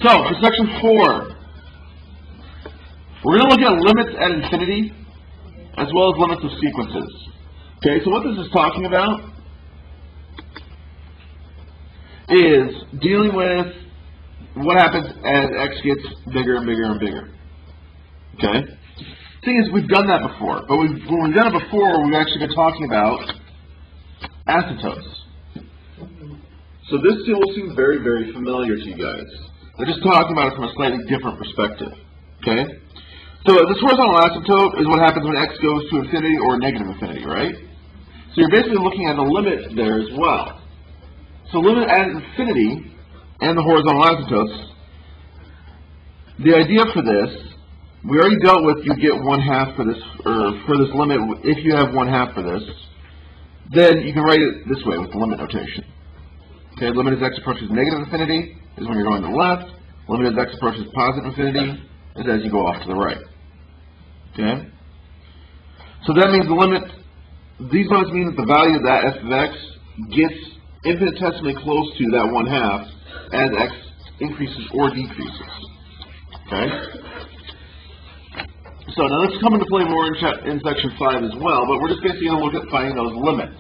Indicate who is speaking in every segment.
Speaker 1: So, for section 4, we're going to look at limits at infinity, as well as limits of sequences. Okay, so what this is talking about is dealing with what happens as x gets bigger and bigger and bigger. Okay? The thing is, we've done that before, but when we've done it before, we've actually been talking about asymptotes. So this will seem very, very familiar to you guys. We're just talking about it from a slightly different perspective. Okay? So this horizontal asymptote is what happens when x goes to infinity or negative infinity, right? So you're basically looking at a limit there as well. So limit at infinity and the horizontal asymptotes, the idea for this, we already dealt with you get 1/2 for this, or for this limit, if you have 1/2 for this, then you can write it this way with the limit notation. Okay, limit as x approaches negative infinity is when you're going to the left, limit as x approaches positive infinity is as you go off to the right. Okay? So that means the limit, these limits mean that the value of that f of x gets infinitesimally close to that 1/2 as x increases or decreases. Okay? So now this will come into play more in section 5 as well, but we're just basically going to look at finding those limits.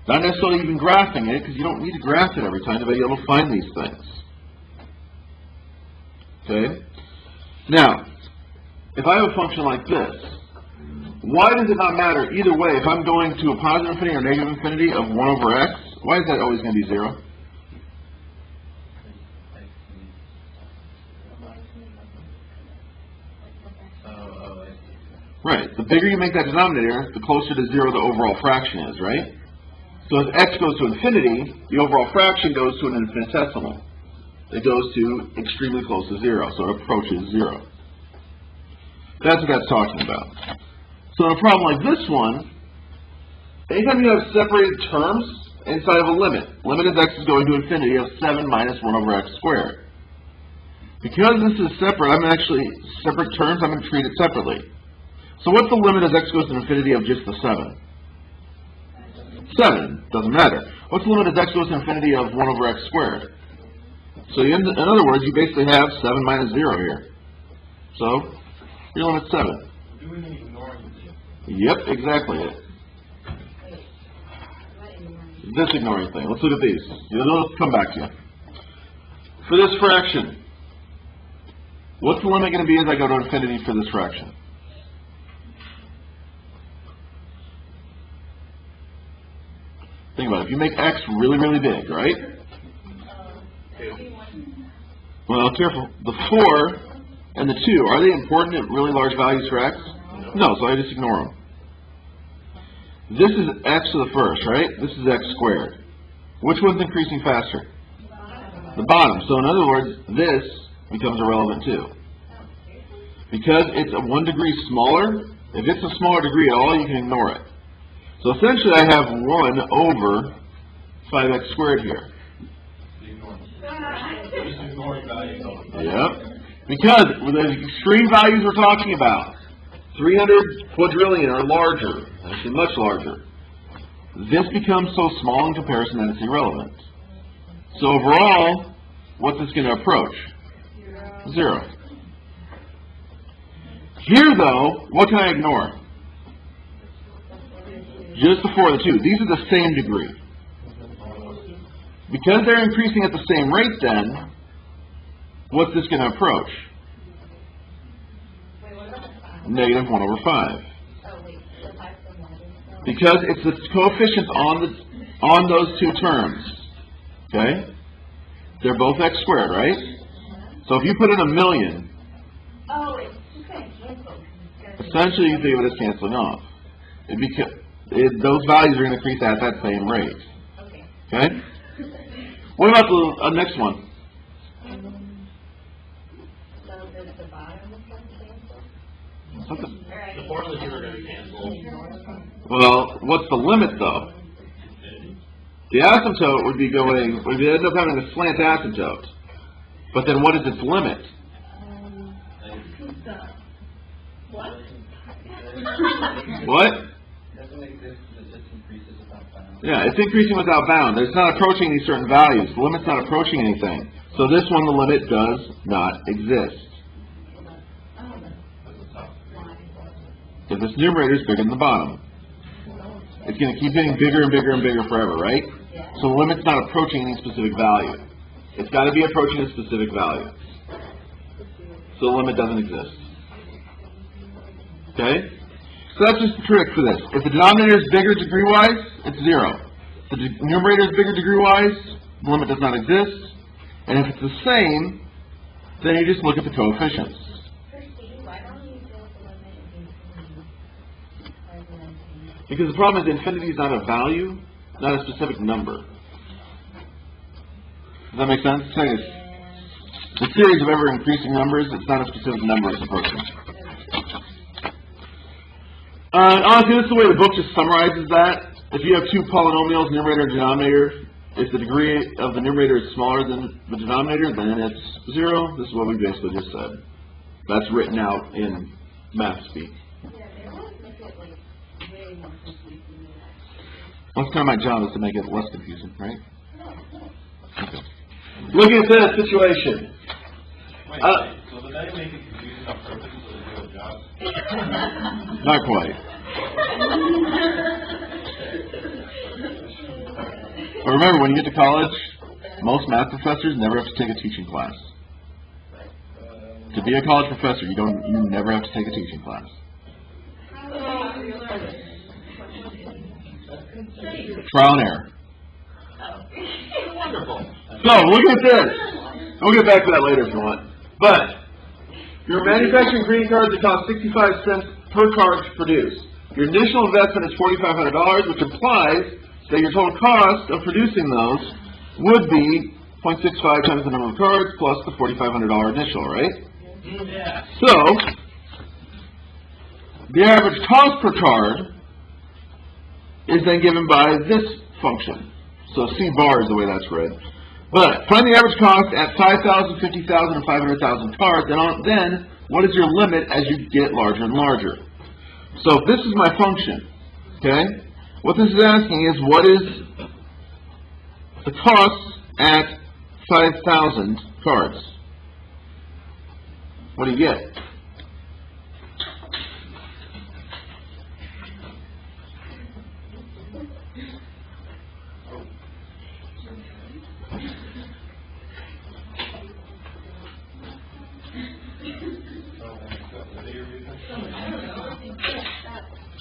Speaker 1: Not necessarily even graphing it, because you don't need to graph it every time to be able to find these things. Okay? Now, if I have a function like this, why does it not matter either way if I'm going to a positive infinity or negative infinity of 1 over x? Why is that always going to be 0? Right. The bigger you make that denominator, the closer to 0 the overall fraction is, right? So as x goes to infinity, the overall fraction goes to an infinitesimal. It goes to extremely close to 0, so it approaches 0. That's what that's talking about. So in a problem like this one, anytime you have separated terms inside of a limit as x is going to infinity of 7 minus 1 over x squared. Because this is separate, separate terms, I'm going to treat it separately. So what's the limit as x goes to infinity of just the 7? 7. Doesn't matter. What's the limit as x goes to infinity of 1 over x squared? So in other words, you basically have 7 minus 0 here. So your limit's 7.
Speaker 2: Doing and ignoring it.
Speaker 1: Yep, exactly it. This ignoring thing. Let's look at these. Let's come back to you. For this fraction, what's the limit going to be as I go to infinity for this fraction? Think about it. If you make x really, really big, right? Well, careful. The 4 and the 2, are they important at really large values for x? No, so I just ignore them. This is x to the first, right? This is x squared. Which one's increasing faster? The bottom. So in other words, this becomes irrelevant too. Because it's a 1 degree smaller, if it's a smaller degree at all, you can ignore it. So essentially I have 1 over 5x squared here. Yep. Because the extreme values we're talking about, 300 quadrillion or larger, actually much larger, this becomes so small in comparison that it's irrelevant. So overall, what's this going to approach? 0. Here though, what can I ignore? Just the 4 and the 2. These are the same degree. Because they're increasing at the same rate then, what's this going to approach? Negative 1 over 5. Because it's the coefficients on those two terms. Okay? They're both x squared, right? So if you put in 1,000,000, essentially you think of it as canceling off. Those values are going to increase at that same rate. Okay? What about the next one?
Speaker 2: The formula here are going to cancel.
Speaker 1: Well, what's the limit though? The asymptote would end up having a slant asymptote. But then what is its limit?
Speaker 3: What?
Speaker 1: What?
Speaker 3: Doesn't exist, it just increases without bounds.
Speaker 1: Yeah, it's increasing without bound. It's not approaching these certain values. The limit's not approaching anything. So this one, the limit does not exist. Because this numerator is bigger than the bottom. It's going to keep getting bigger and bigger and bigger forever, right? So the limit's not approaching any specific value. It's got to be approaching a specific value. So the limit doesn't exist. Okay? So that's just the trick for this. If the denominator is bigger degree-wise, it's 0. If the numerator is bigger degree-wise, the limit does not exist. And if it's the same, then you just look at the coefficients. Because the problem is infinity is not a value, not a specific number. Does that make sense? It's like a series of ever-increasing numbers. It's not a specific number it's approaching. Honestly, this is the way the book just summarizes that. If you have two polynomials, numerator and denominator, if the degree of the numerator is smaller than the denominator, then it's 0. This is what we basically just said. That's written out in math speak. That's kind of my job, is to make it less confusing, right? Okay. Looking at this situation.
Speaker 2: Wait, so did they make it confusing on purpose so they do a job?
Speaker 1: Not quite. But remember, when you get to college, most math professors never have to take a teaching class. To be a college professor, you never have to take a teaching class. Trial and error.
Speaker 2: Wonderful.
Speaker 1: So, look at this. We'll get back to that later if you want. But, you're manufacturing greeting cards that cost 65 cents per card to produce. Your initial investment is $4,500, which implies that your total cost of producing those would be 0.65 times the number of cards plus the $4,500 initial, right?
Speaker 2: Yeah.
Speaker 1: So, the average cost per card is then given by this function. So C bar is the way that's read. But find the average cost at 5,000, 50,000, and 500,000 cards, and then what is your limit as you get larger and larger? So if this is my function, okay, what this is asking is what is the cost at 5,000 cards? What do you get?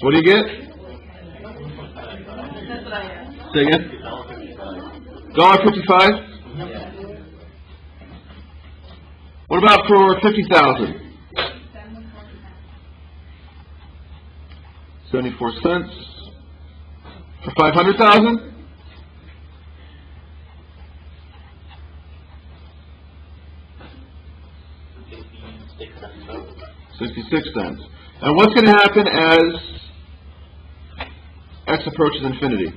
Speaker 1: What do you get? Say again? $1.55? What about for 50,000? 74 cents. For 500,000? $0.66. And what's going to happen as x approaches infinity?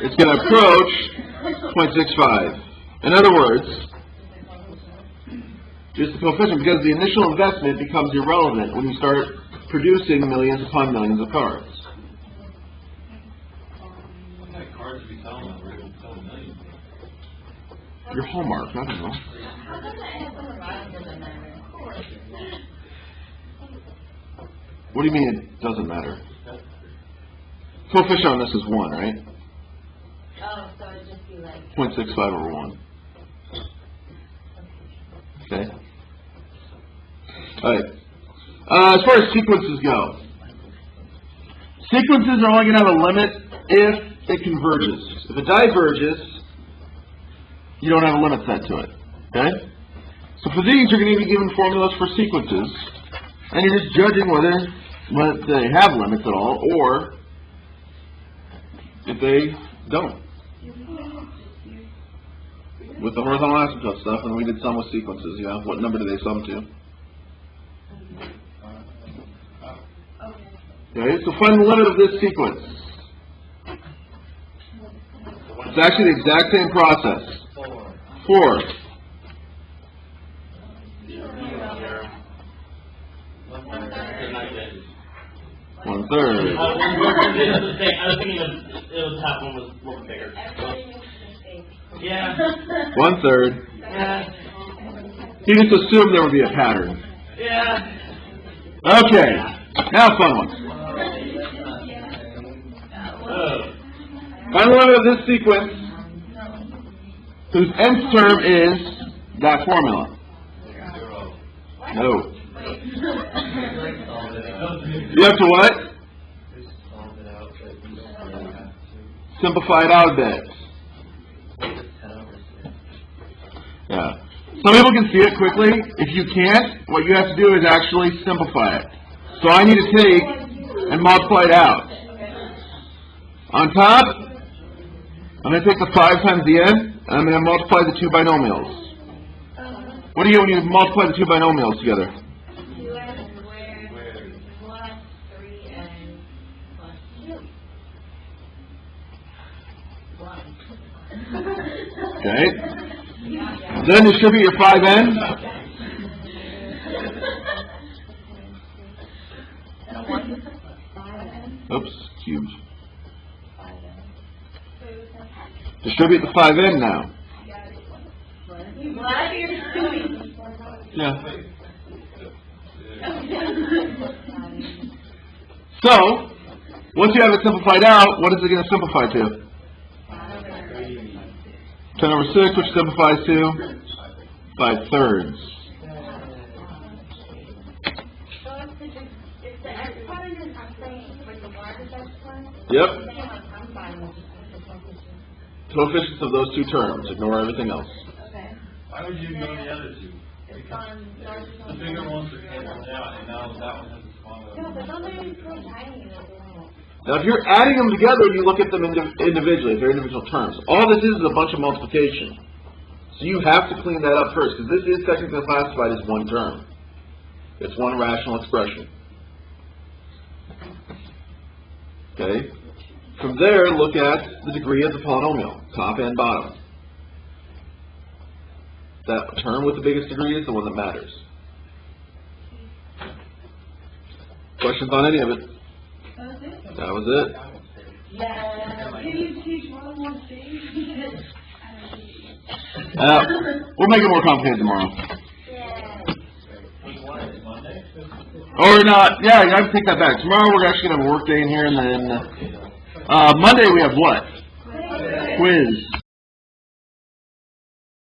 Speaker 1: It's going to approach 0.65. In other words, just the coefficient, because the initial investment becomes irrelevant when you start producing millions upon millions of cards.
Speaker 2: What kind of cards do we sell them? We're going to sell millions.
Speaker 1: Your Hallmark, I don't know. What do you mean it doesn't matter? Coefficient on this is 1, right?
Speaker 3: Oh, so it'd just be like...
Speaker 1: 0.65 over 1. Okay. Alright. As far as sequences go, sequences are only going to have a limit if it converges. If it diverges, you don't have a limit set to it. Okay? So for these, you're going to be given formulas for sequences, and you're just judging whether they have limits at all, or if they don't. With the horizontal asymptote stuff, and we did some with sequences, yeah. What number do they sum to? Okay, so find the limit of this sequence. It's actually the exact same process. 4. 1/3.
Speaker 4: I was thinking the top one was a little bigger.
Speaker 3: Everybody makes mistakes.
Speaker 4: Yeah.
Speaker 1: 1/3.
Speaker 4: Yeah.
Speaker 1: He just assumed there would be a pattern.
Speaker 4: Yeah.
Speaker 1: Okay, now fun one. Find one of this sequence whose nth term is that formula. No. You have to what? Simplify it out a bit. Yeah. Some people can see it quickly. If you can't, what you have to do is actually simplify it. So I need to take and multiply it out. On top, I'm going to take the 5 times the n, and I'm going to multiply the two binomials. What do you get when you multiply the two binomials together?
Speaker 3: 2n squared plus 3n plus 2. 1.
Speaker 1: Okay. Then distribute your 5n. Oops, cubed. Distribute the 5n now.
Speaker 3: What?
Speaker 1: Yeah. So, once you have it simplified out, what is it going to simplify to? 10 over 6, which simplifies to 5/3.
Speaker 3: So if the x part is something with the largest x part,
Speaker 1: Yep.
Speaker 3: I'm fine with it.
Speaker 1: Coefficients of those two terms. Ignore everything else.
Speaker 3: Okay.
Speaker 2: Why would you ignore the other two?
Speaker 3: It's on largest
Speaker 2: The bigger ones are canceled out, and now that one has a smaller.
Speaker 3: No, but somebody's so tiny that they won't.
Speaker 1: Now, if you're adding them together, you look at them individually, if they're individual terms. All this is a bunch of multiplication. So you have to clean that up first, because this is technically classified as one term. It's one rational expression. Okay? From there, look at the degree of the polynomial, top and bottom. That term with the biggest degree is the one that matters. Questions on any of it? That was it.
Speaker 3: Yeah. Can you teach one more thing?
Speaker 1: We'll make it more complicated tomorrow.
Speaker 3: Yeah.
Speaker 2: Monday?
Speaker 1: Or not, yeah, I can take that back. Tomorrow we're actually going to have a work day in here, and then, Monday we have what? Quiz.